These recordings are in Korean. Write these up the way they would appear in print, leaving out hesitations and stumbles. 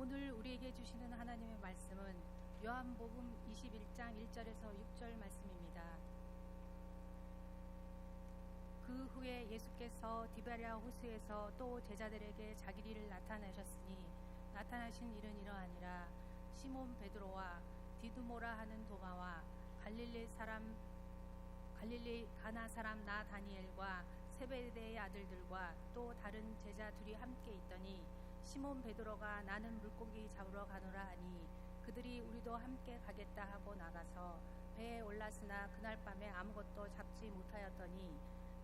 오늘 우리에게 주시는 하나님의 말씀은 요한복음 21장 1절에서 6절 말씀입니다. 그 후에 예수께서 디베랴 호수에서 또 제자들에게 자기를 나타나셨으니 나타나신 일은 이러하니라. 시몬 베드로와 디두모라 하는 도마와 갈릴리 가나 사람 나다니엘과 세베대의 아들들과 또 다른 제자 둘이 함께 있더니 시몬 베드로가 나는 물고기 잡으러 가노라 하니 그들이 우리도 함께 가겠다 하고 나가서 배에 올랐으나 그날 밤에 아무것도 잡지 못하였더니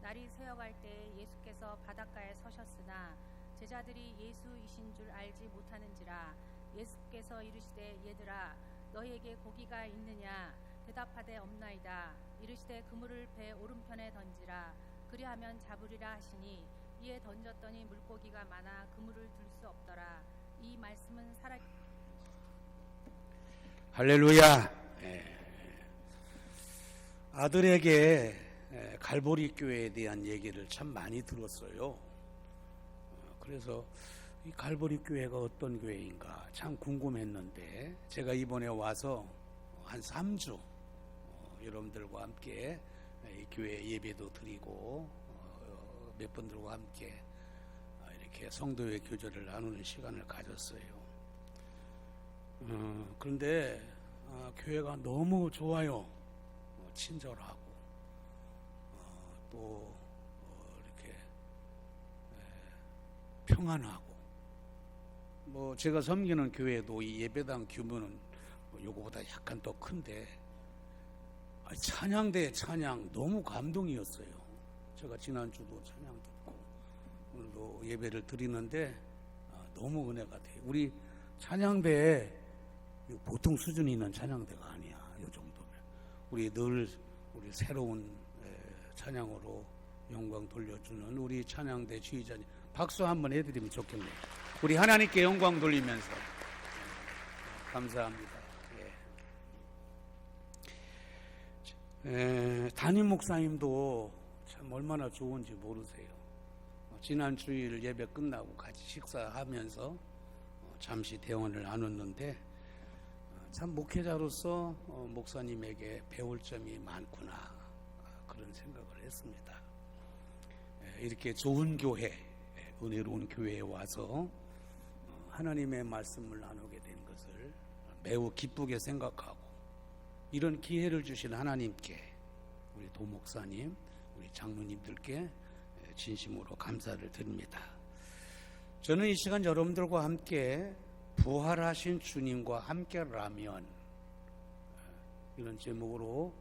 날이 새어갈 때에 예수께서 바닷가에 서셨으나 제자들이 예수이신 줄 알지 못하는지라. 예수께서 이르시되 얘들아 너희에게 고기가 있느냐 대답하되 없나이다. 이르시되 그물을 배 오른편에 던지라. 그리하면 잡으리라 하시니 이에 던졌더니 물고기가 많아 그물을 들 수 없더라. 이 말씀은 할렐루야. 아들에게 갈보리 교회에 대한 얘기를 참 많이 들었어요. 그래서 이 갈보리 교회가 어떤 교회인가 참 궁금했는데 제가 이번에 와서 한 3주 여러분들과 함께 이 교회 예배도 드리고 몇 분들과 함께 이렇게 성도의 교제를 나누는 시간을 가졌어요. 그런데 교회가 너무 좋아요. 친절하고 또 이렇게 평안하고 뭐 제가 섬기는 교회도 이 예배당 규모는 요거보다 약간 더 큰데 찬양대 찬양 너무 감동이었어요. 제가 지난주도 찬양 듣고 오늘도 예배를 드리는데 너무 은혜가 돼요. 우리 찬양대에 보통 수준이 있는 찬양대가 아니야. 이 정도면 우리 새로운 찬양으로 영광 돌려주는 우리 찬양대 지휘자님 박수 한번 해드리면 좋겠네요. 우리 하나님께 영광 돌리면서 감사합니다. 담임 목사님도 참 얼마나 좋은지 모르세요. 지난 주일 예배 끝나고 같이 식사하면서 잠시 대화를 나눴는데 참 목회자로서 목사님에게 배울 점이 많구나 그런 생각을 했습니다. 이렇게 좋은 교회, 은혜로운 교회에 와서 하나님의 말씀을 나누게 된 것을 매우 기쁘게 생각하고 이런 기회를 주신 하나님께 우리 도목사님, 우리 장로님들께 진심으로 감사를 드립니다. 저는 이 시간 여러분들과 함께 부활하신 주님과 함께라면 이런 제목으로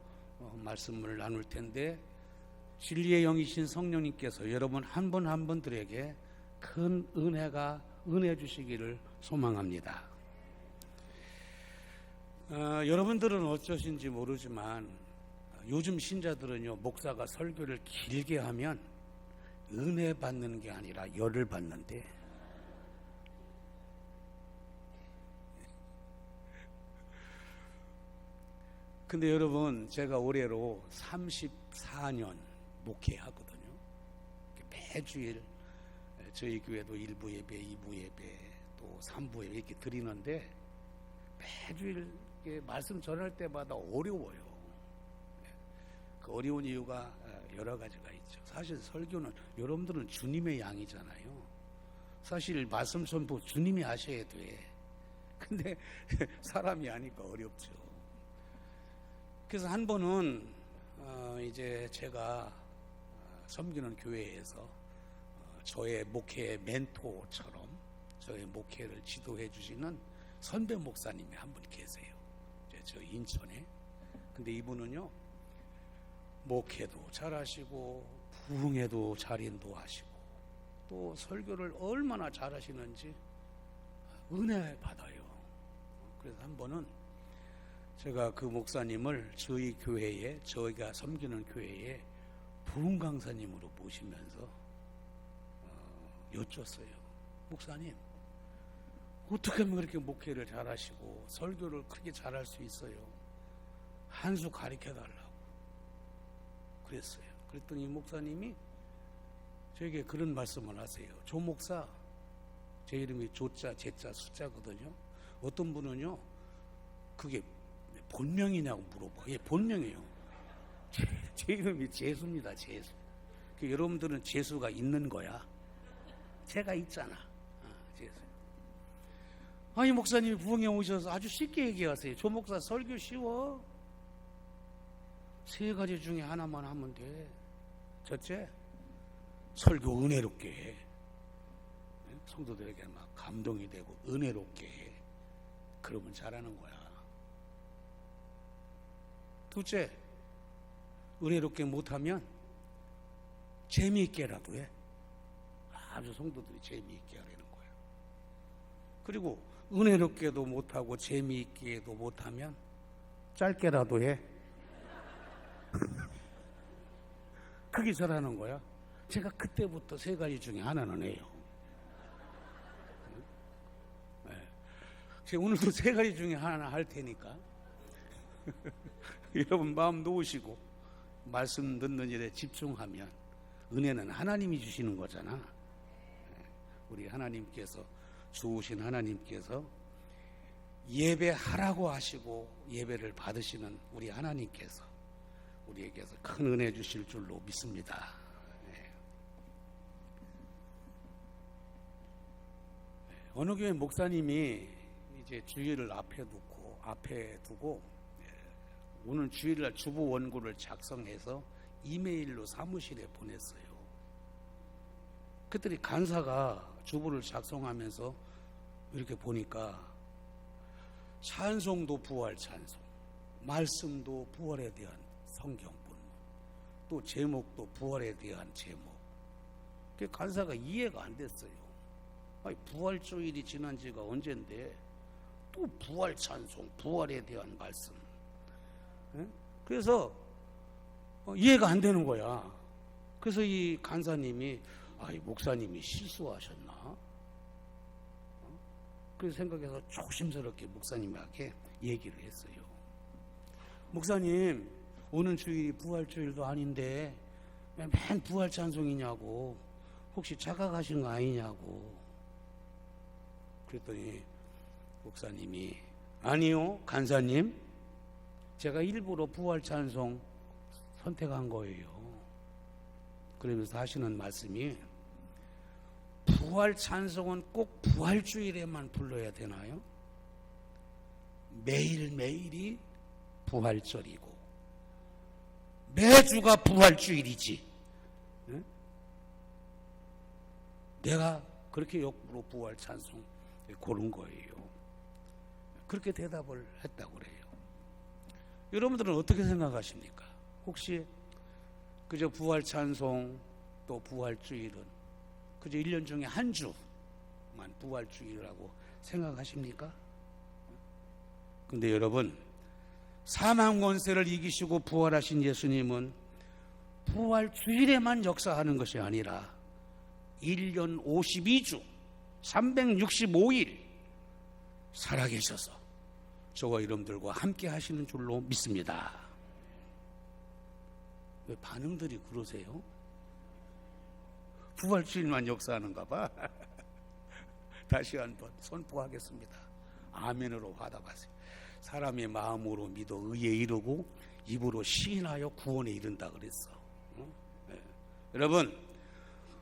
말씀을 나눌 텐데 진리의 영이신 성령님께서 여러분 한 분 한 분들에게 큰 은혜 주시기를 소망합니다. 여러분들은 어쩌신지 모르지만 요즘 신자들은요 목사가 설교를 길게 하면 은혜 받는 게 아니라 열을 받는데 근데 여러분 제가 올해로 34년 목회하거든요. 매주일 저희 교회도 1부 예배, 2부 예배 또 3부 예배 이렇게 드리는데 매주일 말씀 전할 때마다 어려워요. 그 어려운 이유가 여러 가지가 있죠. 사실 설교는 여러분들은 주님의 양이잖아요. 사실 말씀 전부 주님이 하셔야 돼. 근데 사람이 하니까 어렵죠. 그래서 한 번은 이제 제가 섬기는 교회에서 저의 목회 멘토처럼 저의 목회를 지도해 주시는 선배 목사님이 한 분 계세요. 저 인천에. 근데 이분은요 목회도 잘하시고 부흥회도 잘 인도하시고 또 설교를 얼마나 잘하시는지 은혜 받아요. 그래서 한 번은 제가 그 목사님을 저희 교회에 저희가 섬기는 교회에 부흥 강사님으로 모시면서 여쭸어요. 목사님 어떻게 하면 그렇게 목회를 잘하시고 설교를 그렇게 잘할 수 있어요? 한 수 가르쳐달라고 그랬어요. 그랬더니 목사님이 저에게 그런 말씀을 하세요. 조 목사 제 이름이 조자, 제자, 숫자거든요. 어떤 분은요, 그게 본명이냐고 물어봐. 예, 본명이에요. 제 이름이 재수입니다, 재수. 여러분들은 재수가 있는 거야. 제가 있잖아. 재수. 아니, 목사님이 부흥에 오셔서 아주 쉽게 얘기하세요. 조 목사 설교 쉬워. 3가지 중에 하나만 하면 돼. 첫째, 설교 은혜롭게 해. 성도들에게 막 감동이 되고 은혜롭게 해. 그러면 잘하는 거야. 둘째, 은혜롭게 못하면 재미있게라도 해. 아주 성도들이 재미있게 하려는 거야. 그리고 은혜롭게도 못하고 재미있게도 못하면 짧게라도 해. 그게 잘하는 거야. 제가 그때부터 3가지 중에 하나는 해요. 제가 오늘도 3가지 중에 하나 할 테니까 여러분 마음 놓으시고 말씀 듣는 일에 집중하면 은혜는 하나님이 주시는 거잖아. 우리 하나님께서, 좋으신 하나님께서 예배하라고 하시고 예배를 받으시는 우리 하나님께서 우리에게서 큰 은혜 주실 줄로 믿습니다. 어느 교회 목사님이 이제 주일을 앞에 두고 오늘 주일날 주보 원고를 작성해서 이메일로 사무실에 보냈어요. 그랬더니 간사가 주보를 작성하면서 이렇게 보니까 찬송도 부활 찬송, 말씀도 부활에 대한 성경본, 또 제목도 부활에 대한 제목. 그 간사가 이해가 안 됐어요. 아니, 부활주일이 지난 지가 언젠데 또 부활 찬송, 부활에 대한 말씀. 그래서 이해가 안 되는 거야. 그래서 이 간사님이 목사님이 실수하셨나? 그래서 생각해서 조심스럽게 목사님에게 얘기를 했어요. 목사님, 오늘 주일이 부활주일도 아닌데 맨 부활 찬송이냐고, 혹시 착각하신 거 아니냐고. 그랬더니 목사님이 아니요, 간사님, 제가 일부러 부활 찬송 선택한 거예요. 그러면서 하시는 말씀이, 부활 찬송은 꼭 부활주일에만 불러야 되나요? 매일매일이 부활절이고 매주가 부활주일이지. 응? 내가 그렇게 역부로 부활 찬송 고른 거예요. 그렇게 대답을 했다고 그래요. 여러분들은 어떻게 생각하십니까? 혹시 그저 부활 찬송 또 부활주일은 그저 1년 중에 한 주만 부활주일이라고 생각하십니까? 근데 여러분, 사망 권세를 이기시고 부활하신 예수님은 부활주일에만 역사하는 것이 아니라 1년 52주 365일 살아계셔서 저와 여러분들과 함께 하시는 줄로 믿습니다. 왜 반응들이 그러세요? 부활주일만 역사하는가 봐. 다시 한번 선포하겠습니다. 아멘으로 화답하세요. 사람의 마음으로 믿어 의에 이르고 입으로 시인하여 구원에 이른다 그랬어. 네. 여러분,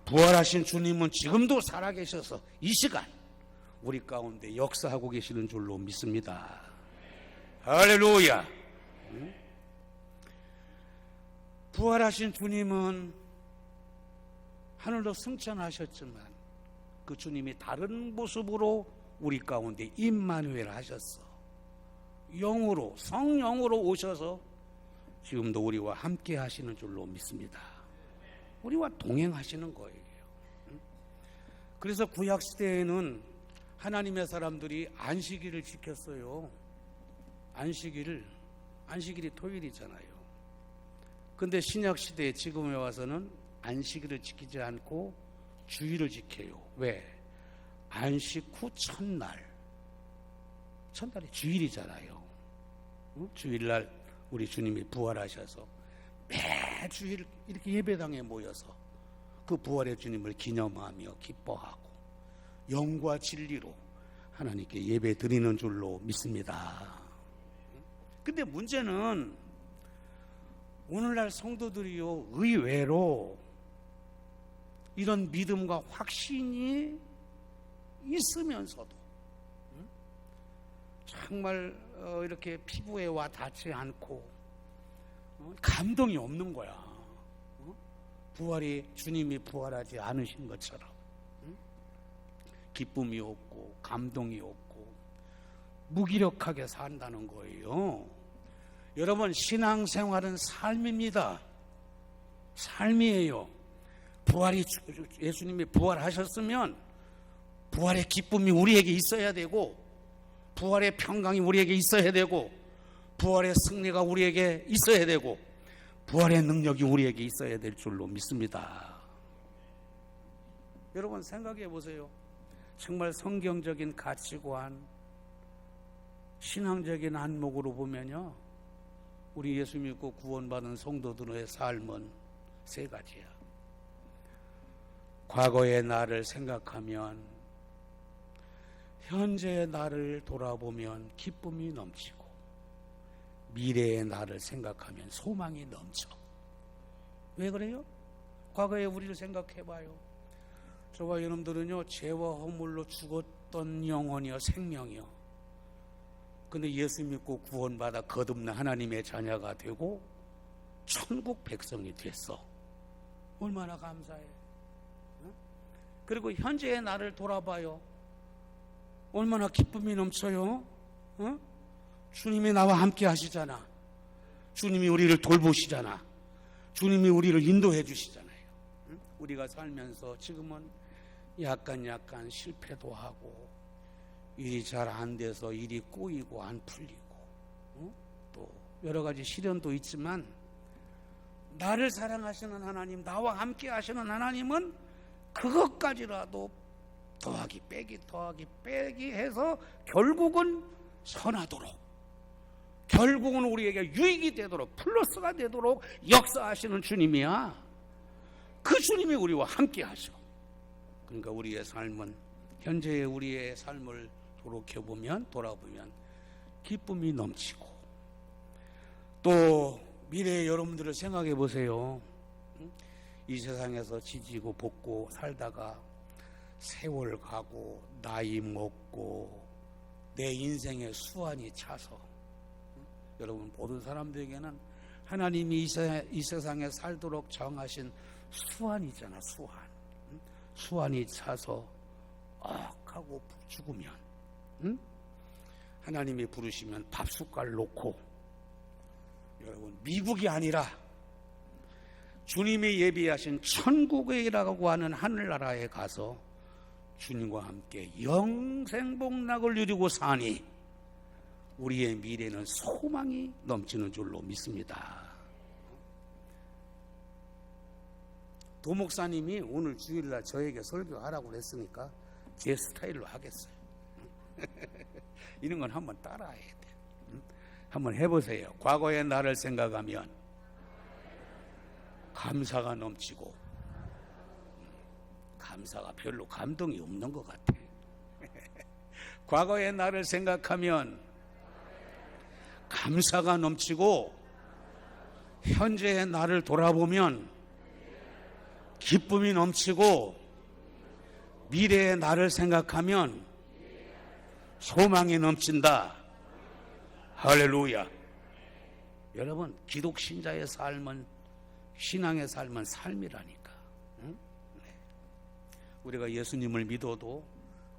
부활하신 주님은 지금도 살아계셔서 이 시간 우리 가운데 역사하고 계시는 줄로 믿습니다. 할렐루야. 부활하신 주님은 하늘로 승천하셨지만 그 주님이 다른 모습으로 우리 가운데 임마누엘 하셨어. 영으로, 성령으로 오셔서 지금도 우리와 함께 하시는 줄로 믿습니다. 우리와 동행하시는 거예요. 그래서 구약시대에는 하나님의 사람들이 안식일을 지켰어요. 안식일이 토요일이잖아요. 근데 신약시대에 지금에 와서는 안식일을 지키지 않고 주일을 지켜요. 왜? 안식 후 첫날이 주일이잖아요. 주일날 우리 주님이 부활하셔서 매주일 이렇게 예배당에 모여서 그 부활의 주님을 기념하며 기뻐하고, 영과 진리로 하나님께 예배 드리는 줄로 믿습니다. 근데 문제는 오늘날 성도들이요, 의외로 이런 믿음과 확신이 있으면서도 정말 이렇게 피부에 와 닿지 않고 감동이 없는 거야. 주님이 부활하지 않으신 것처럼 기쁨이 없고 감동이 없고 무기력하게 산다는 거예요. 여러분, 신앙생활은 삶입니다. 삶이에요. 예수님이 부활하셨으면 부활의 기쁨이 우리에게 있어야 되고, 부활의 평강이 우리에게 있어야 되고, 부활의 승리가 우리에게 있어야 되고, 부활의 능력이 우리에게 있어야 될 줄로 믿습니다. 여러분, 생각해 보세요. 정말 성경적인 가치관, 신앙적인 안목으로 보면요, 우리 예수 믿고 구원받은 성도들의 삶은 세 가지야. 과거의 나를 생각하면, 현재의 나를 돌아보면 기쁨이 넘치고, 미래의 나를 생각하면 소망이 넘쳐. 왜 그래요? 과거의 우리를 생각해봐요. 저와 여러분들은요, 죄와 허물로 죽었던 영혼이요, 생명이요. 근데 예수 믿고 구원받아 거듭난 하나님의 자녀가 되고 천국 백성이 됐어. 얼마나 감사해. 그리고 현재의 나를 돌아봐요. 얼마나 기쁨이 넘쳐요. 주님이 나와 함께 하시잖아. 주님이 우리를 돌보시잖아. 주님이 우리를 인도해 주시잖아요. 우리가 살면서 지금은 약간 실패도 하고, 일이 잘 안 돼서 일이 꼬이고 안 풀리고, 또 여러 가지 시련도 있지만, 나를 사랑하시는 하나님, 나와 함께 하시는 하나님은 그것까지라도 더하기 빼기 해서 결국은 선하도록, 결국은 우리에게 유익이 되도록, 플러스가 되도록 역사하시는 주님이야. 그 주님이 우리와 함께 하셔. 그러니까 우리의 삶은, 현재의 우리의 삶을 돌아보면 기쁨이 넘치고, 또 미래의 여러분들을 생각해 보세요. 이 세상에서 지지고 볶고 살다가 세월 가고 나이 먹고 내 인생의 수완이 차서, 여러분 모든 사람들에게는 하나님이 이 세상에 살도록 정하신 수완이잖아. 수완이 차서 하고 죽으면, 하나님이 부르시면 밥숟갈 놓고, 여러분 미국이 아니라 주님이 예비하신 천국이라고 하는 하늘나라에 가서 주님과 함께 영생복락을 누리고 사니 우리의 미래는 소망이 넘치는 줄로 믿습니다. 도목사님이 오늘 주일날 저에게 설교하라고 했으니까 제 스타일로 하겠어요. 이런 건 한번 따라해야 돼. 한번 해보세요. 과거의 나를 생각하면 감사가 넘치고, 감사가 별로 감동이 없는 것 같아. 과거의 나를 생각하면 감사가 넘치고, 현재의 나를 돌아보면 기쁨이 넘치고, 미래의 나를 생각하면 소망이 넘친다. 할렐루야. 여러분, 기독 신자의 삶은, 신앙의 삶은 삶이라니까. 응? 네. 우리가 예수님을 믿어도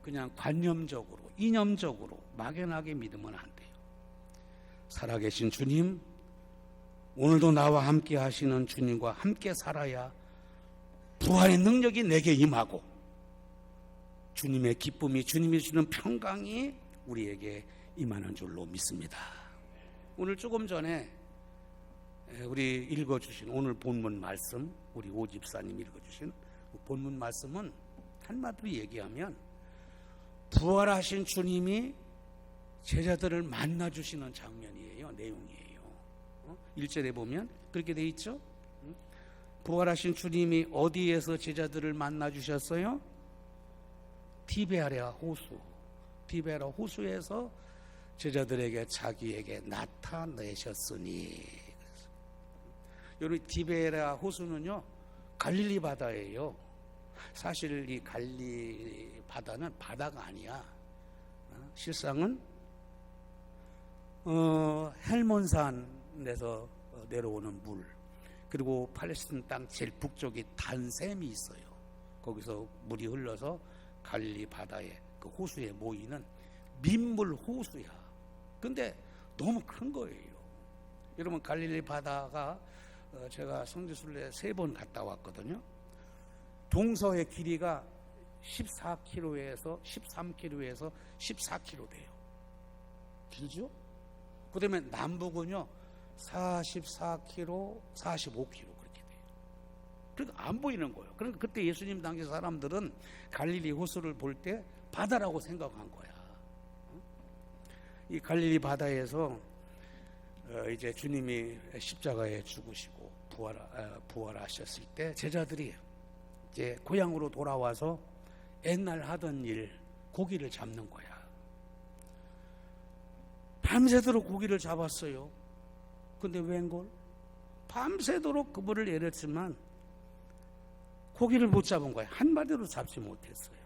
그냥 관념적으로, 이념적으로 막연하게 믿으면 안 돼요. 살아계신 주님, 오늘도 나와 함께 하시는 주님과 함께 살아야 부활의 능력이 내게 임하고, 주님의 기쁨이, 주님이 주는 평강이 우리에게 임하는 줄로 믿습니다. 오늘 조금 전에 우리 읽어주신 오늘 본문 말씀, 우리 오 집사님 읽어주신 본문 말씀은 한마디로 얘기하면 부활하신 주님이 제자들을 만나주시는 장면이에요. 내용이에요. 1절에 보면 그렇게 돼 있죠. 부활하신 주님이 어디에서 제자들을 만나주셨어요? 디베아라 호수에서 제자들에게 자기에게 나타내셨으니. 여기 디베아라 호수는요 갈릴리 바다예요. 사실 이 갈릴리 바다는 바다가 아니야. 실상은 헬몬산에서 내려오는 물, 그리고 팔레스틴 땅 제일 북쪽에 단샘이 있어요. 거기서 물이 흘러서 갈릴리 바다에 그 호수에 모이는 민물 호수야. 근데 너무 큰 거예요. 여러분, 갈릴리 바다가 제가 성지순례 3번 갔다 왔거든요. 동서의 길이가 14km에서 13km에서 14km 돼요. 길죠? 그 다음에 남북은요 44km, 45km 그렇게 돼요. 그러니까 안 보이는 거예요. 그러니까 그때 예수님 당시 사람들은 갈릴리 호수를 볼 때 바다라고 생각한 거야. 이 갈릴리 바다에서 이제 주님이 십자가에 죽으시고 부활하셨을 때 제자들이 이제 고향으로 돌아와서 옛날 하던 일, 고기를 잡는 거야. 밤새도록 고기를 잡았어요. 근데 웬걸? 밤새도록 그물을 내렸지만 고기를 못 잡은 거야. 한 마리도 잡지 못했어요.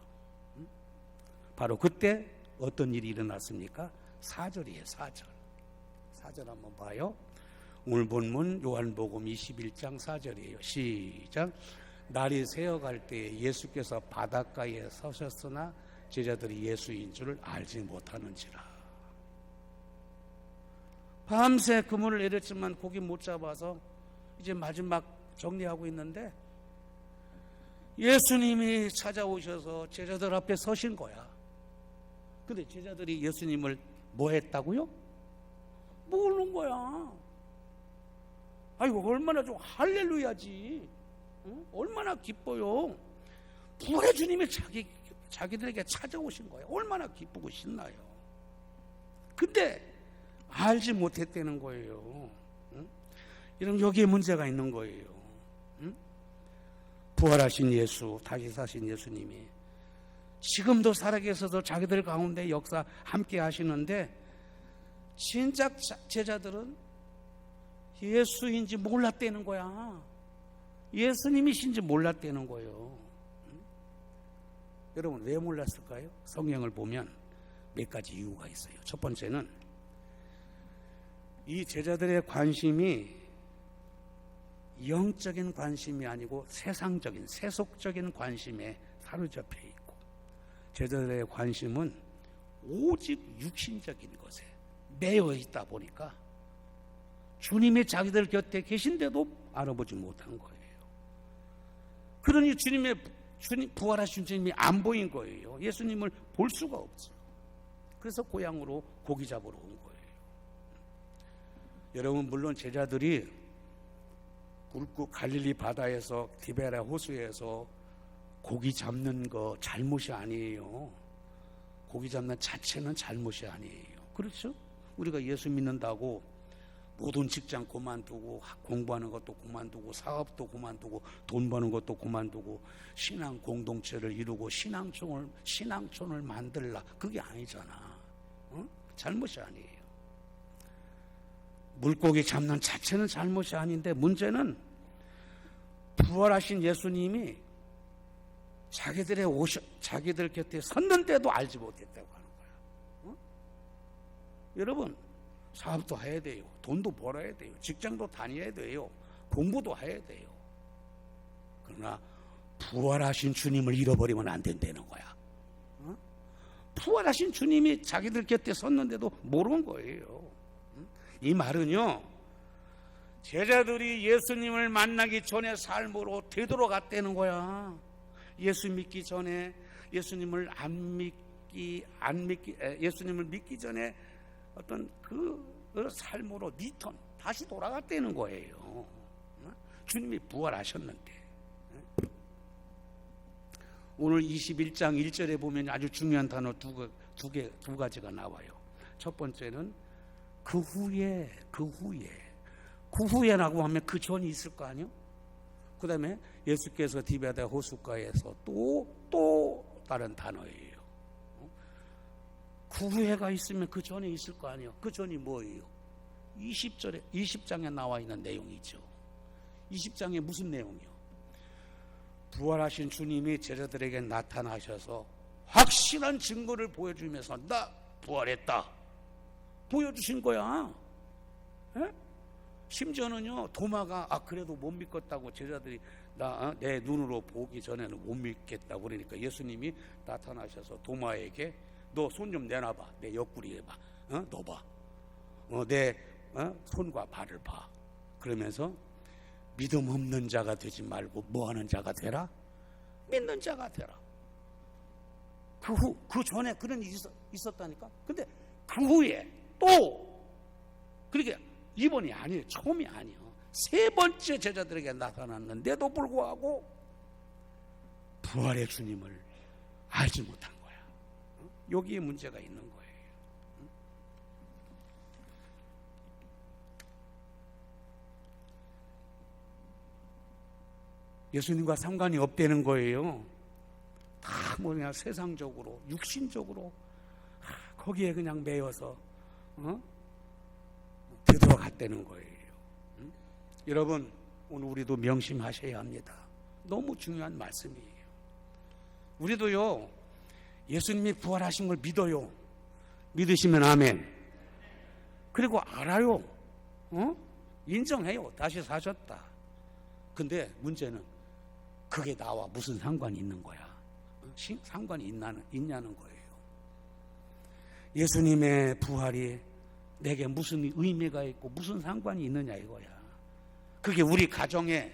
바로 그때 어떤 일이 일어났습니까? 4절이에요. 4절 한번 봐요. 오늘 본문 요한복음 21장 4절이에요. 시작. 날이 새어갈 때 예수께서 바닷가에 서셨으나 제자들이 예수인 줄을 알지 못하는지라. 밤새 그물을 내렸지만 고기 못 잡아서 이제 마지막 정리하고 있는데 예수님이 찾아오셔서 제자들 앞에 서신 거야. 근데 제자들이 예수님을 뭐 했다고요? 모르는 거야. 아이고, 얼마나 좀 할렐루야지. 응? 얼마나 기뻐요. 부활의 주님이 자기들에게 찾아오신 거예요. 얼마나 기쁘고 신나요. 근데 알지 못했다는 거예요. 응? 이런 여기에 문제가 있는 거예요. 응? 부활하신 예수, 다시 사신 예수님이 지금도 살아계셔서 자기들 가운데 역사 함께 하시는데 진짜 제자들은 예수인지 몰랐다는 거야. 예수님이신지 몰랐다는 거예요. 여러분, 왜 몰랐을까요? 성경을 보면 몇 가지 이유가 있어요. 첫 번째는 이 제자들의 관심이 영적인 관심이 아니고 세상적인, 세속적인 관심에 사로잡혀 있고, 제자들의 관심은 오직 육신적인 것에 매여 있다 보니까 주님이 자기들 곁에 계신데도 알아보지 못한 거예요. 그러니 주님 부활하신 주님이 안 보인 거예요. 예수님을 볼 수가 없죠. 그래서 고향으로 고기 잡으러 온 거예요. 여러분, 물론 제자들이 굵고 갈릴리 바다에서 디베라 호수에서 고기 잡는 거 잘못이 아니에요. 고기 잡는 자체는 잘못이 아니에요. 그렇죠? 우리가 예수 믿는다고 모든 직장 그만두고 공부하는 것도 그만두고 사업도 그만두고 돈 버는 것도 그만두고 신앙 공동체를 이루고 신앙촌을 만들라, 그게 아니잖아. 어? 잘못이 아니에요. 물고기 잡는 자체는 잘못이 아닌데 문제는 부활하신 예수님이 자기들 곁에 섰는데도 알지 못했다고 하는 거야. 어? 여러분, 사업도 해야 돼요. 돈도 벌어야 돼요. 직장도 다녀야 돼요. 공부도 해야 돼요. 그러나 부활하신 주님을 잃어버리면 안 된다는 거야. 어? 부활하신 주님이 자기들 곁에 섰는데도 모르는 거예요. 이 말은요, 제자들이 예수님을 만나기 전에 삶으로 되돌아갔다는 거야. 예수 믿기 전에 예수님을 예수님을 믿기 전에 어떤 그 삶으로 리턴, 다시 돌아갔다는 거예요. 주님이 부활하셨는데. 오늘 21장 1절에 보면 아주 중요한 단어 두 가지가 나와요. 첫 번째는 그 후에라고 하면 그 전이 있을 거 아니요? 그 다음에 예수께서 디베다 호숫가에서 또 다른 단어예요. 후회가 있으면 그 전에 있을 거 아니에요. 그 전이 뭐예요? 20장에 나와 있는 내용이죠. 20장에 무슨 내용이요? 부활하신 주님이 제자들에게 나타나셔서 확실한 증거를 보여주면서 나 부활했다 보여주신 거야. 에? 심지어는요, 도마가 그래도 못 믿겠다고 제자들이 내 눈으로 보기 전에는 못 믿겠다고 그러니까 예수님이 나타나셔서 도마에게 너 손 좀 내놔봐. 내 옆구리에 봐. 너 봐. 내 손과 발을 봐. 그러면서 믿음 없는 자가 되지 말고 뭐 하는 자가 되라? 믿는 자가 되라. 그 전에 그런 일이 있었다니까. 근데 그 후에 또 그러니까 이번이 아니에요. 처음이 아니에요. 세 번째 제자들에게 나타났는데도 불구하고 부활의 주님을 알지 못한 거야. 여기에 문제가 있는 거예요. 예수님과 상관이 없다는 거예요. 다 뭐냐 세상적으로 육신적으로 거기에 그냥 매여서 되돌아갔다는 거예요. 여러분 오늘 우리도 명심하셔야 합니다. 너무 중요한 말씀이에요. 우리도요 예수님이 부활하신 걸 믿어요. 믿으시면 아멘. 그리고 알아요. 인정해요. 다시 사셨다. 근데 문제는 그게 나와 무슨 상관이 있는 거야? 상관이 있냐는 거예요. 예수님의 부활이 내게 무슨 의미가 있고 무슨 상관이 있느냐 이거야. 그게 우리 가정에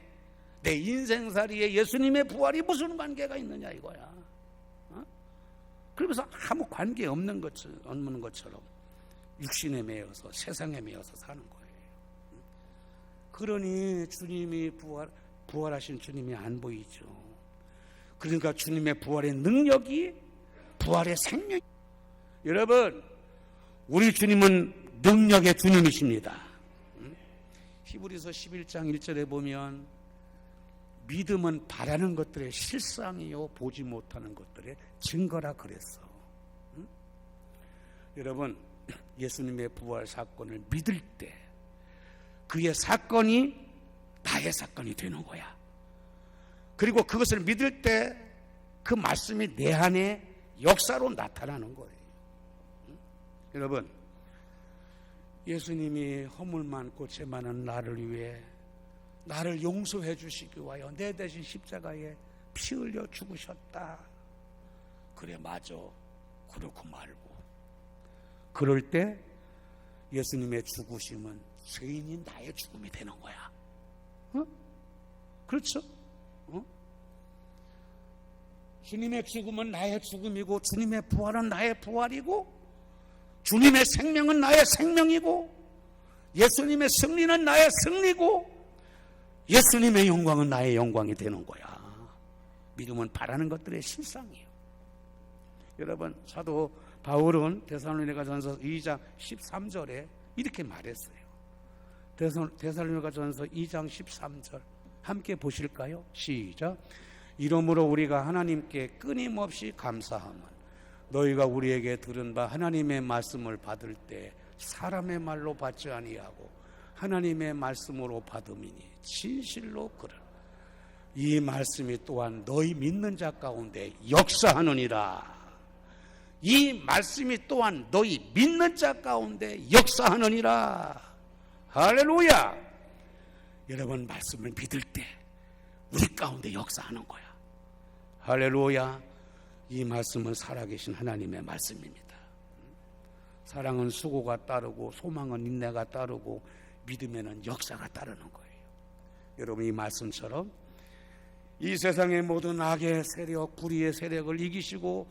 내 인생살이에 예수님의 부활이 무슨 관계가 있느냐 이거야. 그러면서 아무 관계 없는 것처럼 육신에 매여서 세상에 매여서 사는 거예요. 그러니 주님이 부활하신 주님이 안 보이죠. 그러니까 주님의 부활의 능력이 부활의 생명. 여러분 우리 주님은 능력의 주님이십니다. 히브리서 11장 1절에 보면 믿음은 바라는 것들의 실상이요 보지 못하는 것들의 증거라 그랬어. 여러분 예수님의 부활 사건을 믿을 때 그의 사건이 나의 사건이 되는 거야. 그리고 그것을 믿을 때 그 말씀이 내 안에 역사로 나타나는 거예요. 여러분 예수님이 허물 많고 죄 많은 나를 위해 나를 용서해 주시기 위하여 내 대신 십자가에 피 흘려 죽으셨다. 그래 맞아. 그렇고 말고. 그럴 때 예수님의 죽으심은 죄인인 나의 죽음이 되는 거야. 그렇죠? 주님의 죽음은 나의 죽음이고 주님의 부활은 나의 부활이고 주님의 생명은 나의 생명이고 예수님의 승리는 나의 승리고 예수님의 영광은 나의 영광이 되는 거야. 믿음은 바라는 것들의 실상이에요. 여러분 사도 바울은 데살로니가전서 2장 13절에 이렇게 말했어요. 데살로니가전서 2장 13절 함께 보실까요? 시작. 이러므로 우리가 하나님께 끊임없이 감사함은 너희가 우리에게 들은 바 하나님의 말씀을 받을 때 사람의 말로 받지 아니하고 하나님의 말씀으로 받음이니 진실로 그러나 이 말씀이 또한 너희 믿는 자 가운데 역사하느니라. 이 말씀이 또한 너희 믿는 자 가운데 역사하느니라. 할렐루야. 여러분 말씀을 믿을 때 우리 가운데 역사하는 거야. 할렐루야. 이 말씀은 살아계신 하나님의 말씀입니다. 사랑은 수고가 따르고 소망은 인내가 따르고 믿음에는 역사가 따르는 거예요. 여러분 이 말씀처럼 이 세상의 모든 악의 세력, 불의의 세력을 이기시고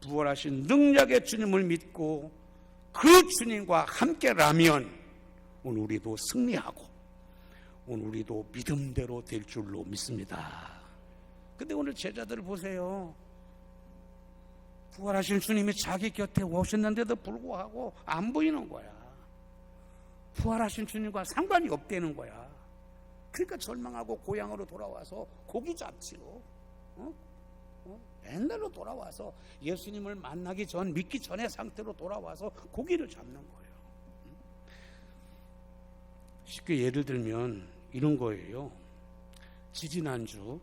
부활하신 능력의 주님을 믿고 그 주님과 함께라면 오늘 우리도 승리하고 오늘 우리도 믿음대로 될 줄로 믿습니다. 근데 오늘 제자들을 보세요. 부활하신 주님이 자기 곁에 오셨는데도 불구하고 안 보이는 거야. 부활하신 주님과 상관이 없다는 거야. 그러니까 절망하고 고향으로 돌아와서 고기 잡지요. 옛날로 돌아와서 예수님을 만나기 전, 믿기 전의 상태로 돌아와서 고기를 잡는 거예요. 쉽게 예를 들면 이런 거예요. 지지난주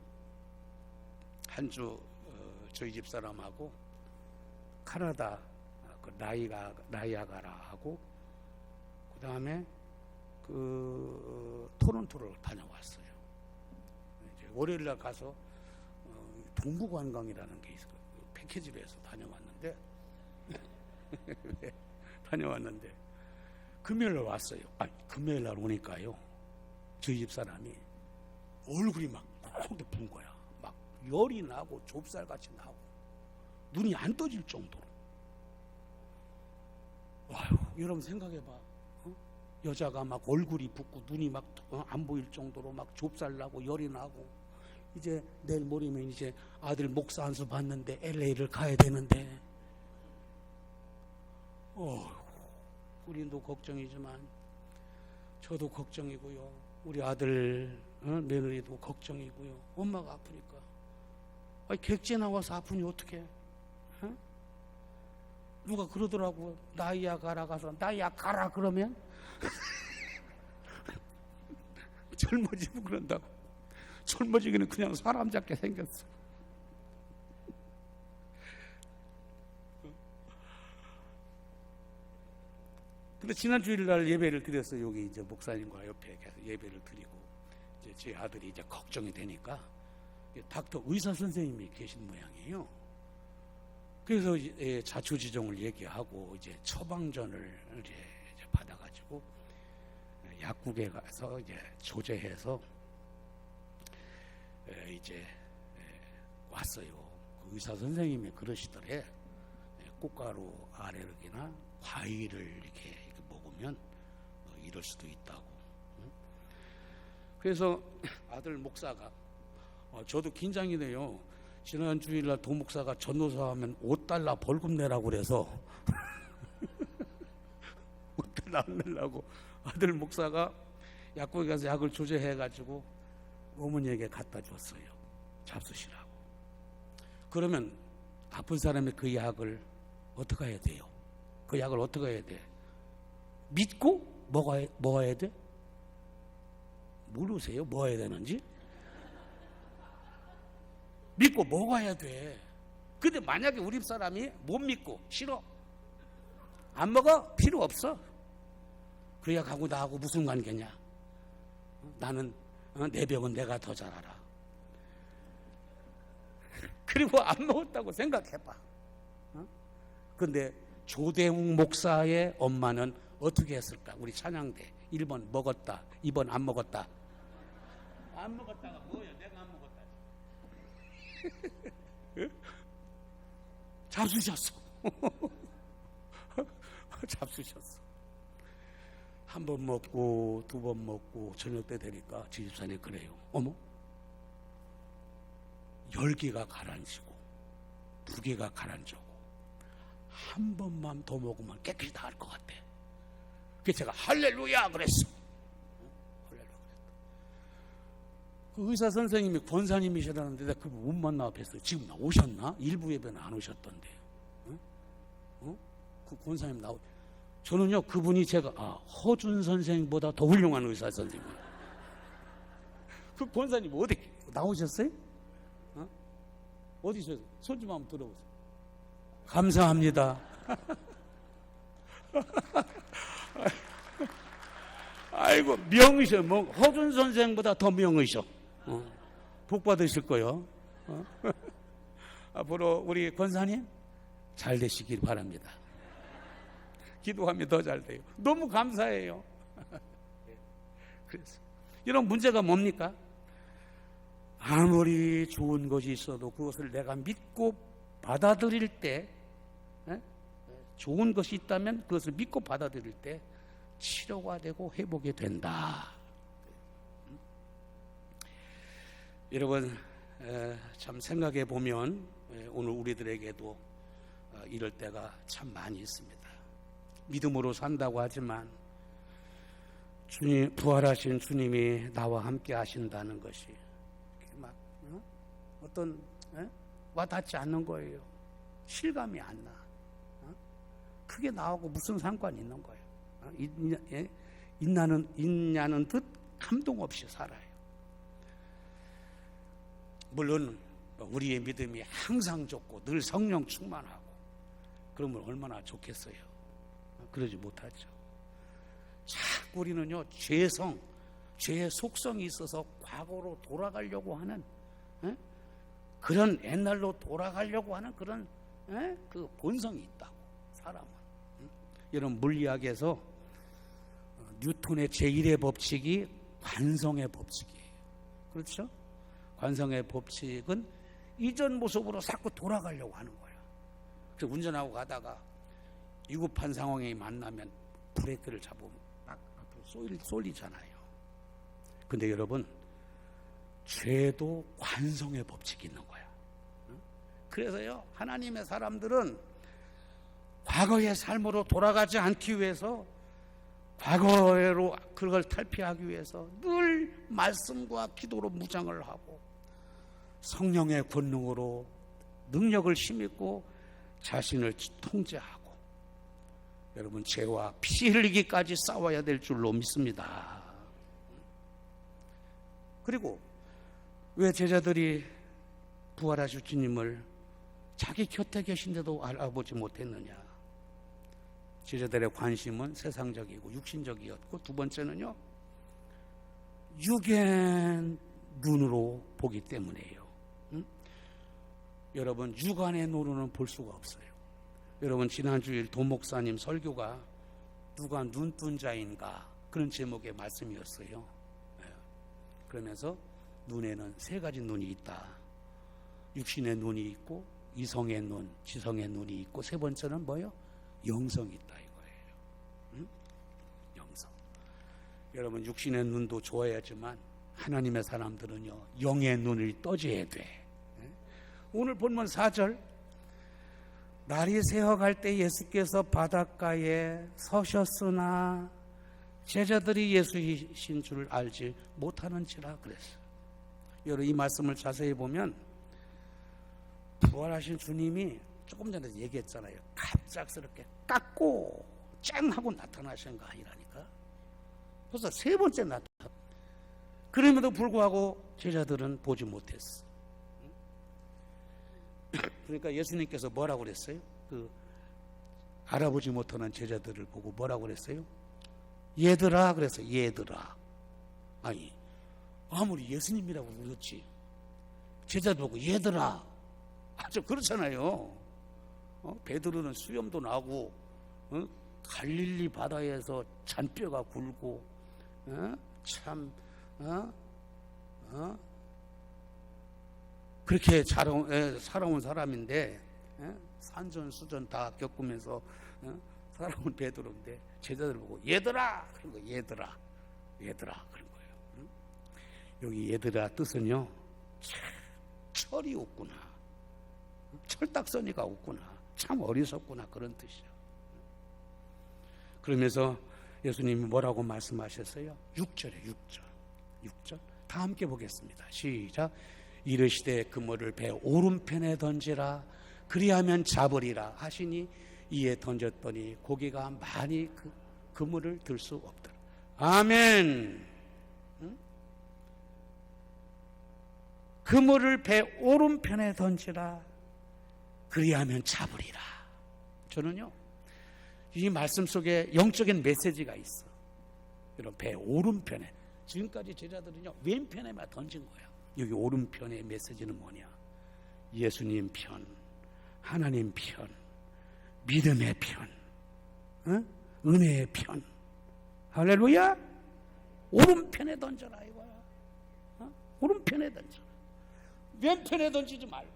한 주 저희 집 사람하고 캐나다 그 나이아가라하고 그 다음에 그 토론토를 다녀왔어요. 이제 월요일날 가서 동부관광이라는 게 있어요. 패키지로 해서 다녀왔는데 다녀왔는데 금요일날 왔어요. 금요일날 오니까요. 저희 집 사람이 얼굴이 막 높은 거야. 막 열이 나고 좁쌀같이 나고 눈이 안 떠질 정도로. 와요, 여러분 생각해봐. 여자가 막 얼굴이 붓고 눈이 막 안 보일 정도로 막 좁쌀 나고 열이 나고, 이제 내일 모레면 이제 아들 목사 안수 받는데 LA를 가야 되는데, 우리도 걱정이지만 저도 걱정이고요. 우리 아들 며느리도 걱정이고요. 엄마가 아프니까. 객지에 나와서 아프니 어떡해? 누가 그러더라고. 나이야 가라 가서 나이야 가라 그러면 젊어지고 그런다고. 젊어지기는 그냥 사람 잡게 생겼어. 근데 지난 주일날 예배를 드렸어요. 여기 이제 목사님과 옆에 계속 예배를 드리고, 이제 제 아들이 이제 걱정이 되니까 닥터 의사 선생님이 계신 모양이에요. 그래서 자초지종을 얘기하고 이제 처방전을 이제 받아가지고 약국에 가서 이제 조제해서 이제 왔어요. 그 의사 선생님이 그러시더래. 꽃가루 알레르기나 과일을 이렇게 먹으면 이럴 수도 있다고. 그래서 아들 목사가 저도 긴장이 돼요. 지난 주일날 도목사가 전도사 하면 $5 벌금 내라고 그래서 $5 안 내려고 아들 목사가 약국에 가서 약을 조제해가지고 어머니에게 갖다 줬어요. 잡수시라고. 그러면 아픈 사람이 그 약을 어떻게 해야 돼요? 그 약을 어떻게 해야 돼? 믿고 먹어야 돼? 모르세요? 뭐 해야 되는지? 믿고 먹어야 돼. 근데 만약에 우리 사람이 못 믿고 싫어, 안 먹어? 필요 없어. 그 약하고 나하고 무슨 관계냐? 나는 내 병은 내가 더 잘 알아. 그리고 안 먹었다고 생각해봐. 근데 조대웅 목사의 엄마는 어떻게 했을까? 우리 찬양대 1번 먹었다, 2번 안 먹었다. 안 먹었다가 뭐야? 내가 안 먹었다. 잡수셨어. 잡수셨어. 한 번 먹고 두 번 먹고 저녁 때 되니까 지집사님 그래요. 어머, 열기가 가라앉히고 무게가 가라앉고 한 번만 더 먹으면 깨끗이 나을 것 같아. 그래서 제가 할렐루야 그랬어. 할렐루야 그랬다. 그 의사 선생님이 권사님이시라는데 내가 그분 못 만나 뵀어요. 지금 오셨나? 일부 예배는 안 오셨던데. 그 권사님 저는요 그분이 제가 허준 선생보다 더 훌륭한 의사 선생님. 그 권사님 어디 나오셨어요? 어디서 손 좀 한번 들어보세요. 감사합니다. 아이고 명의셔. 뭐 허준 선생보다 더 명의셔. 복 받으실 거요. 앞으로 우리 권사님 잘 되시길 바랍니다. 기도하면 더 잘 돼요. 너무 감사해요. 그래서 이런 문제가 뭡니까? 아무리 좋은 것이 있어도 그것을 내가 믿고 받아들일 때, 좋은 것이 있다면 그것을 믿고 받아들일 때 치료가 되고 회복이 된다. 여러분 참 생각해 보면 오늘 우리들에게도 이럴 때가 참 많이 있습니다. 믿음으로 산다고 하지만 주님, 부활하신 주님이 나와 함께 하신다는 것이 막 어떤 와닿지 않는 거예요. 실감이 안 나. 그게 나하고 무슨 상관이 있는 거예요. 있냐는 듯 감동 없이 살아요. 물론 우리의 믿음이 항상 좋고 늘 성령 충만하고 그러면 얼마나 좋겠어요. 그러지 못하죠. 자꾸 우리는요, 죄의 속성이 있어서 과거로 돌아가려고 하는, 그런 옛날로 돌아가려고 하는 그런 그 본성이 있다고, 사람은. 여러분, 물리학에서 뉴턴의 제1의 법칙이 관성의 법칙이에요. 그렇죠? 관성의 법칙은 이전 모습으로 자꾸 돌아가려고 하는 거예요. 그래서 운전하고 가다가 위급한 상황이 만나면 브레이크를 잡으면 막 앞으로 쏠리잖아요. 근데 여러분, 죄도 관성의 법칙이 있는 거야. 그래서요, 하나님의 사람들은 과거의 삶으로 돌아가지 않기 위해서, 과거로 그걸 탈피하기 위해서 늘 말씀과 기도로 무장을 하고 성령의 권능으로 능력을 힘입고 자신을 통제하고, 여러분, 죄와 피 흘리기까지 싸워야 될 줄로 믿습니다. 그리고 왜 제자들이 부활하신 주님을 자기 곁에 계신데도 알아보지 못했느냐? 제자들의 관심은 세상적이고 육신적이었고, 두 번째는요, 육의 눈으로 보기 때문이에요. 여러분, 육안의 눈으로는 볼 수가 없어요. 여러분, 지난주일 도목사님 설교가 누가 눈뜬 자인가, 그런 제목의 말씀이었어요. 그러면서 눈에는 세 가지 눈이 있다. 육신의 눈이 있고, 이성의 눈, 지성의 눈이 있고, 세 번째는 뭐예요? 영성이 있다 이거예요. 영성. 여러분, 육신의 눈도 좋아야지만 하나님의 사람들은요, 영의 눈을 떠줘야 돼. 오늘 본문 4절, 날이 새어갈 때 예수께서 바닷가에 서셨으나 제자들이 예수이신 줄 알지 못하는지라 그랬어요. 여러분, 이 말씀을 자세히 보면 부활하신 주님이 조금 전에 얘기했잖아요. 갑작스럽게 깎고 쨍 하고 나타나신 거 아니라니까. 벌써 세 번째 나타나. 그럼에도 불구하고 제자들은 보지 못했어. 그러니까 예수님께서 뭐라고 그랬어요? 그 알아보지 못하는 제자들을 보고 뭐라고 그랬어요? 얘들아 그랬어요. 얘들아. 아니, 아무리 예수님이라고 그렇지, 제자들 보고 얘들아, 아주 그렇잖아요. 베드로는 수염도 나고, 갈릴리 바다에서 잔뼈가 굵고, 참 그렇게 살아온 사람인데, 산전수전 다 겪으면서 살아온 베드로인데, 제자들 보고 얘들아 그런 거, 얘들아 그런 거예요. 여기 얘들아 뜻은요, 철이 없구나, 철딱서니가 없구나, 참 어리석구나, 그런 뜻이요. 그러면서 예수님이 뭐라고 말씀하셨어요? 6절에 6절 다 함께 보겠습니다. 시작. 이르시되 그물을 배 오른편에 던지라, 그리하면 잡으리라 하시니 이에 던졌더니 고기가 많이 그물을 들 수 없더라. 아멘. 그물을 배 오른편에 던지라, 그리하면 잡으리라. 저는요, 이 말씀 속에 영적인 메시지가 있어. 여러분, 배 오른편에, 지금까지 제자들은요, 왼편에만 던진 거야. 여기 오른편의 메시지는 뭐냐? 예수님 편, 하나님 편, 믿음의 편, 은혜의 편. 할렐루야. 오른편에 던져라 이거야. 오른편에 던져라. 왼편에 던지지 말고,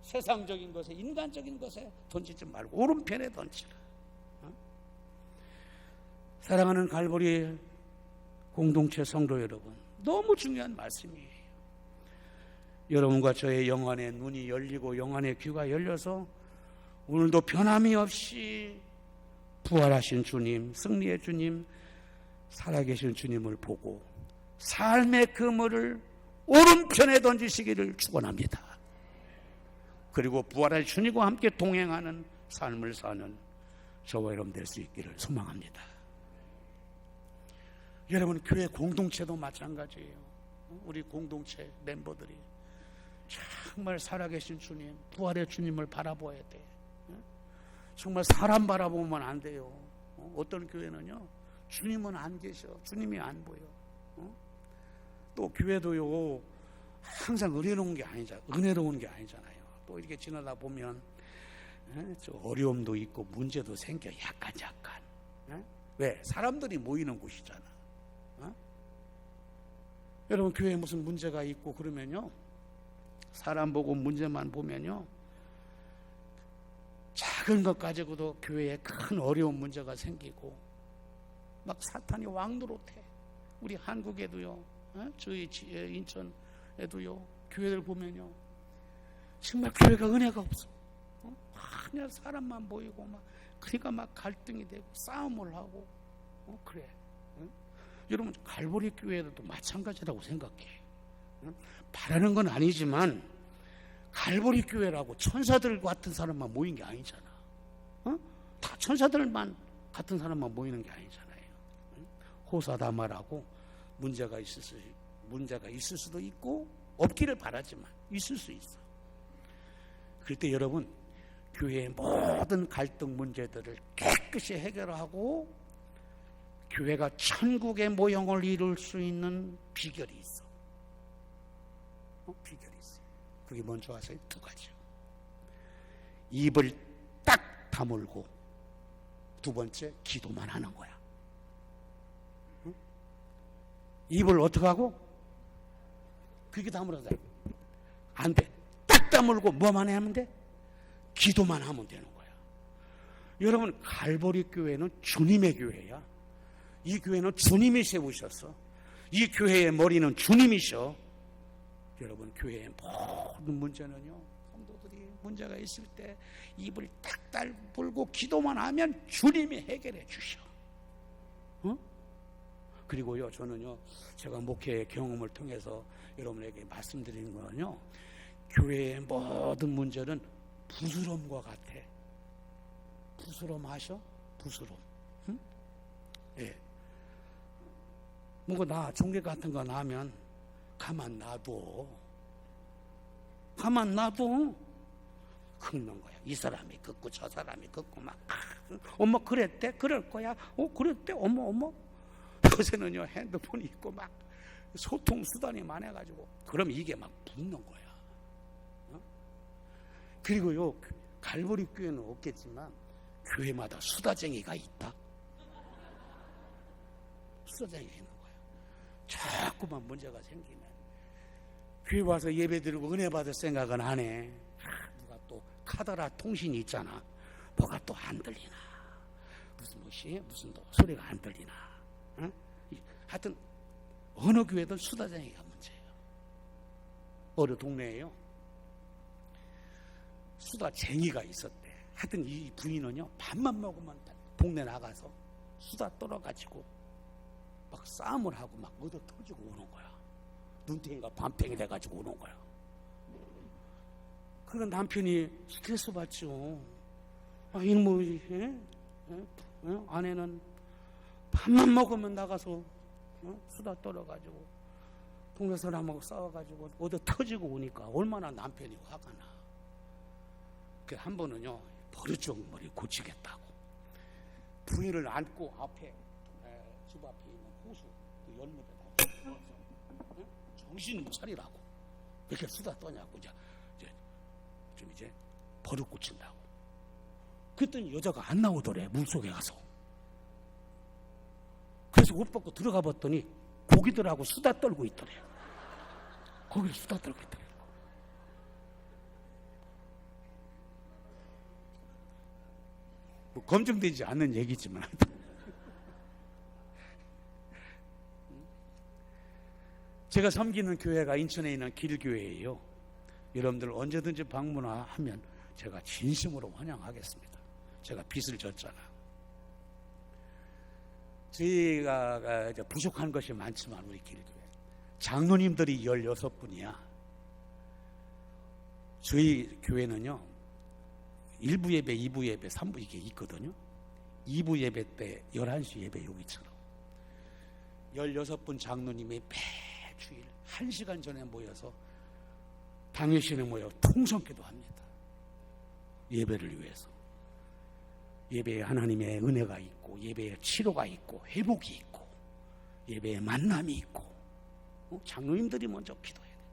세상적인 것에, 인간적인 것에 던지지 말고 오른편에 던지라. 사랑하는 갈보리 공동체 성도 여러분, 너무 중요한 말씀이에요. 여러분과 저의 영안의 눈이 열리고 영안의 귀가 열려서 오늘도 변함이 없이 부활하신 주님, 승리의 주님, 살아계신 주님을 보고 삶의 그물을 오른편에 던지시기를 축원합니다. 그리고 부활할 주님과 함께 동행하는 삶을 사는 저와 여러분 될 수 있기를 소망합니다. 여러분, 교회 공동체도 마찬가지예요. 우리 공동체 멤버들이 정말 살아계신 주님, 부활의 주님을 바라봐야 돼. 정말 사람 바라보면 안 돼요. 어떤 교회는요, 주님은 안 계셔. 주님이 안 보여. 또 교회도요, 항상 은혜로운 게 아니잖아요. 또 이렇게 지나다 보면 저 어려움도 있고 문제도 생겨. 약간 왜? 사람들이 모이는 곳이잖아. 여러분, 교회에 무슨 문제가 있고 그러면요, 사람 보고 문제만 보면요, 작은 것 가지고도 교회에 큰 어려운 문제가 생기고 막 사탄이 왕노릇해. 우리 한국에도요, 저희 인천에도요, 교회들 보면요, 정말 교회가 은혜가 없어. 그냥 사람만 보이고 막, 그러니까 막 갈등이 되고 싸움을 하고 그래. 여러분, 갈보리 교회도 마찬가지라고 생각해. 바라는 건 아니지만 갈보리 교회라고 천사들 같은 사람만 모인 게 아니잖아. 다 천사들만 같은 사람만 모이는 게 아니잖아요. 호사다마라고 문제가 있을 수도 있고 없기를 바라지만 있을 수 있어. 그럴 때 여러분, 교회의 모든 갈등 문제들을 깨끗이 해결하고 교회가 천국의 모형을 이룰 수 있는 비결이 있어. 비결이 있어. 그게 뭔지 아세요? 두 가지요. 입을 딱 다물고, 두 번째, 기도만 하는 거야. 입을 어떻게 하고? 그렇게 다물어서 안 돼. 딱 다물고 뭐만 하면 돼? 기도만 하면 되는 거야. 여러분, 갈보리 교회는 주님의 교회야. 이 교회는 주님이 세우셨어. 이 교회의 머리는 주님이셔. 여러분, 교회의 모든 문제는요, 성도들이 문제가 있을 때 입을 딱 다물고 기도만 하면 주님이 해결해 주셔. 그리고요, 저는요, 제가 목회의 경험을 통해서 여러분에게 말씀드리는 거는요, 교회의 모든 문제는 부스럼과 같아. 부스럼 아셔? 부스럼. 응? 예. 뭔가 종교 같은 거 나면 가만 놔둬. 긁는 거야. 이 사람이 긁고 저 사람이 긁고 막. 어머, 그랬대? 그럴 거야? 그랬대? 어머. 요새는요, 핸드폰이 있고 막 소통 수단이 많아가지고, 그럼 이게 막 붙는 거야. 그리고요, 갈보리 교회는 없겠지만 교회마다 수다쟁이가 있다. 수다쟁이가 있는 거야. 자꾸만 문제가 생기면 교회 와서 예배 드리고 은혜 받을 생각은 안 해. 누가 또 카더라 통신이 있잖아. 뭐가 또 안 들리나, 무슨 또 소리가 안 들리나. 하여튼 어느 교회든 수다쟁이가 문제예요. 어느 동네에요, 수다쟁이가 있었대. 하여튼 이 부인은요, 밥만 먹으면 동네 나가서 수다 떨어가지고 막 싸움을 하고 막 얻어 터지고 오는 거야. 눈탱이가 밤탱이 돼가지고 오는 거야. 그러니까 남편이 스트레스 받죠. 이놈의 아내는 밥만 먹으면 나가서 수다 떨어가지고 동네 사람하고 싸워가지고 얻어 터지고 오니까 얼마나 남편이 화가 나. 그 한 번은요, 버릇적 머리 고치겠다고 부인을 안고 앞에 집 앞에 있는 호수 그 열무에다 정신 차리라고, 왜 이렇게 수다 떠냐고 이제 버릇 고친다고. 그랬더니 여자가 안 나오더래, 물속에 가서. 그래서 옷 벗고 들어가 봤더니 고기들하고 수다 떨고 있더래. 거기를 수다 떨고 있더래. 뭐 검증되지 않는 얘기지만 제가 섬기는 교회가 인천에 있는 길교회예요. 여러분들 언제든지 방문하면 제가 진심으로 환영하겠습니다. 제가 빚을 졌잖아. 저희가 부족한 것이 많지만, 우리 길교회 장로님들이 16분이야. 16 저희 교회는요 1부 예배, 2부 예배, 3부 이게 있거든요. 2부 예배 때 11시 예배 여기처럼 16분 장로님이 매주일 1시간 전에 모여서 당일신에 모여 통성기도 합니다. 예배를 위해서. 예배에 하나님의 은혜가 있고, 예배에 치료가 있고, 회복이 있고, 예배에 만남이 있고, 장로님들이 먼저 기도해야 돼요.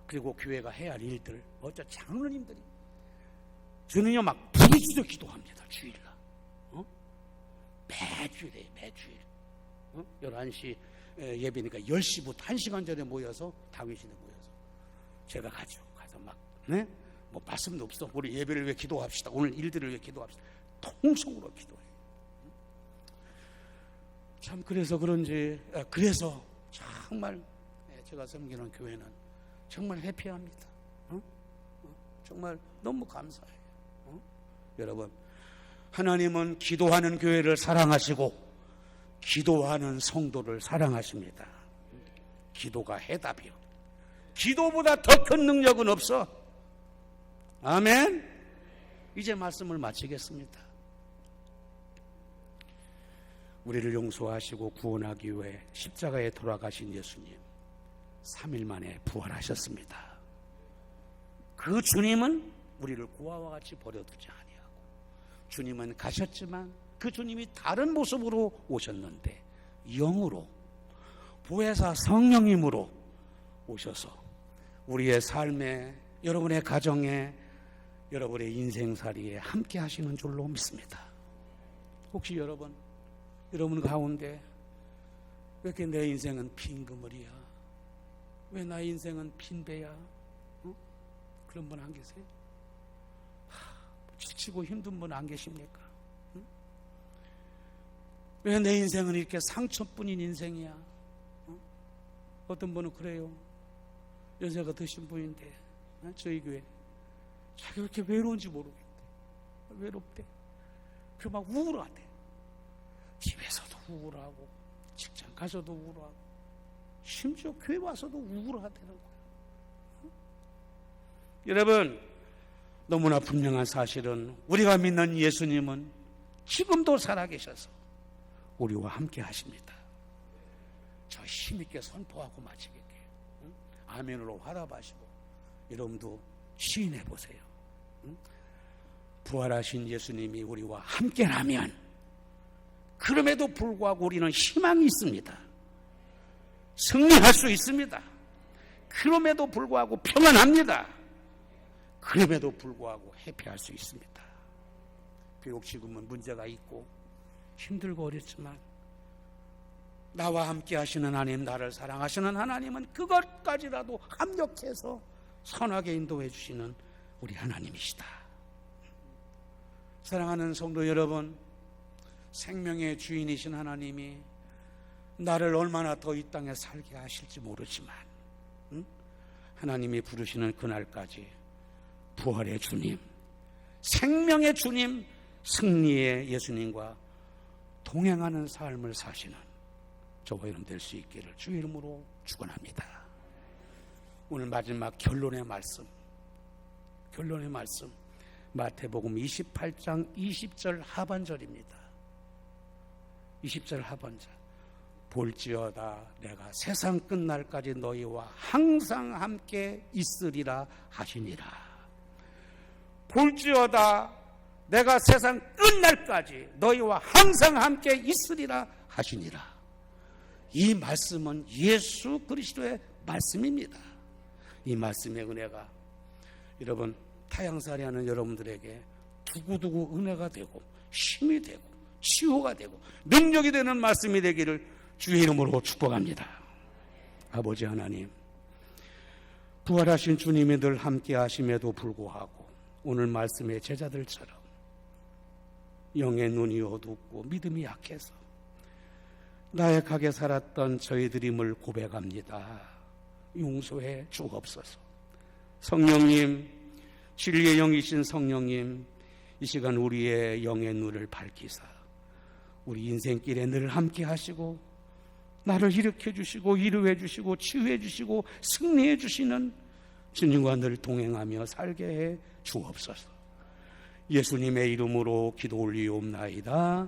그리고 교회가 해야 할 일들, 먼저 장로님들이. 저는요 막 부르짖어 기도합니다. 주일날. 매주일에 매주일. 11시 예배니까 10시부터 1시간 전에 모여서 당일신에 모여서 제가 가서 막 뭐 말씀도 없어. 우리 예배를 위해 기도합시다. 오늘 일들을 위해 기도합시다. 통성으로 기도해요. 참 그래서 그런지 그래서 정말 제가 섬기는 교회는 정말 해피합니다. 정말 너무 감사해요. 여러분, 하나님은 기도하는 교회를 사랑하시고 기도하는 성도를 사랑하십니다. 기도가 해답이요. 기도보다 더 큰 능력은 없어. 아멘. 이제 말씀을 마치겠습니다. 우리를 용서하시고 구원하기 위해 십자가에 돌아가신 예수님 3일 만에 부활하셨습니다. 그 주님은 우리를 고아와 같이 버려두지 아니하고, 주님은 가셨지만 그 주님이 다른 모습으로 오셨는데 영으로 보혜사 성령님으로 오셔서 우리의 삶에, 여러분의 가정에, 여러분의 인생살이에 함께 하시는 줄로 믿습니다. 혹시 여러분 가운데 왜 이렇게 내 인생은 빈그물이야? 왜 나의 인생은 빈배야? 그런 분 안 계세요? 지치고 힘든 분 안 계십니까? 왜 내 인생은 이렇게 상처뿐인 인생이야? 어떤 분은 그래요. 연세가 드신 분인데 저희 교회 자기 왜 이렇게 외로운지 모르겠대. 외롭대. 그 막 우울하대. 집에서도 우울하고 직장 가서도 우울하고 심지어 교회 와서도 우울하다는 거예요. 여러분, 너무나 분명한 사실은 우리가 믿는 예수님은 지금도 살아계셔서 우리와 함께 하십니다. 저 힘있게 선포하고 마치겠게요. 아멘으로 화답하시고 여러분도 시인해 보세요. 부활하신 예수님이 우리와 함께라면 그럼에도 불구하고 우리는 희망이 있습니다. 승리할 수 있습니다. 그럼에도 불구하고 평안합니다. 그럼에도 불구하고 해피할 수 있습니다. 비록 지금은 문제가 있고 힘들고 어렵지만 나와 함께 하시는 하나님, 나를 사랑하시는 하나님은 그것까지라도 합력해서 선하게 인도해 주시는 우리 하나님이시다. 사랑하는 성도 여러분, 생명의 주인이신 하나님이 나를 얼마나 더 이 땅에 살게 하실지 모르지만 하나님이 부르시는 그날까지 부활의 주님, 생명의 주님, 승리의 예수님과 동행하는 삶을 사시는 저와 여러분 될 수 있기를 주의 이름으로 축원합니다. 오늘 마지막 결론의 말씀 마태복음 28장 20절 하반절입니다. 20절 하반절. 볼지어다 내가 세상 끝날까지 너희와 항상 함께 있으리라 하시니라. 볼지어다 내가 세상 끝날까지 너희와 항상 함께 있으리라 하시니라. 이 말씀은 예수 그리스도의 말씀입니다. 이 말씀의 은혜가 여러분 타향살이하는 여러분들에게 두고두고 은혜가 되고 힘이 되고 치유가 되고 능력이 되는 말씀이 되기를 주의 이름으로 축복합니다. 아버지 하나님, 부활하신 주님이 늘 함께 하심에도 불구하고 오늘 말씀의 제자들처럼 영의 눈이 어둡고 믿음이 약해서 나약하게 살았던 저희들임을 고백합니다. 용서해 주옵소서. 성령님, 진리의 영이신 성령님, 이 시간 우리의 영의 눈을 밝히사 우리 인생길에 늘 함께 하시고 나를 일으켜 주시고 위로해 주시고 치유해 주시고 승리해 주시는 주님과 늘 동행하며 살게 해 주옵소서. 예수님의 이름으로 기도 올리옵나이다.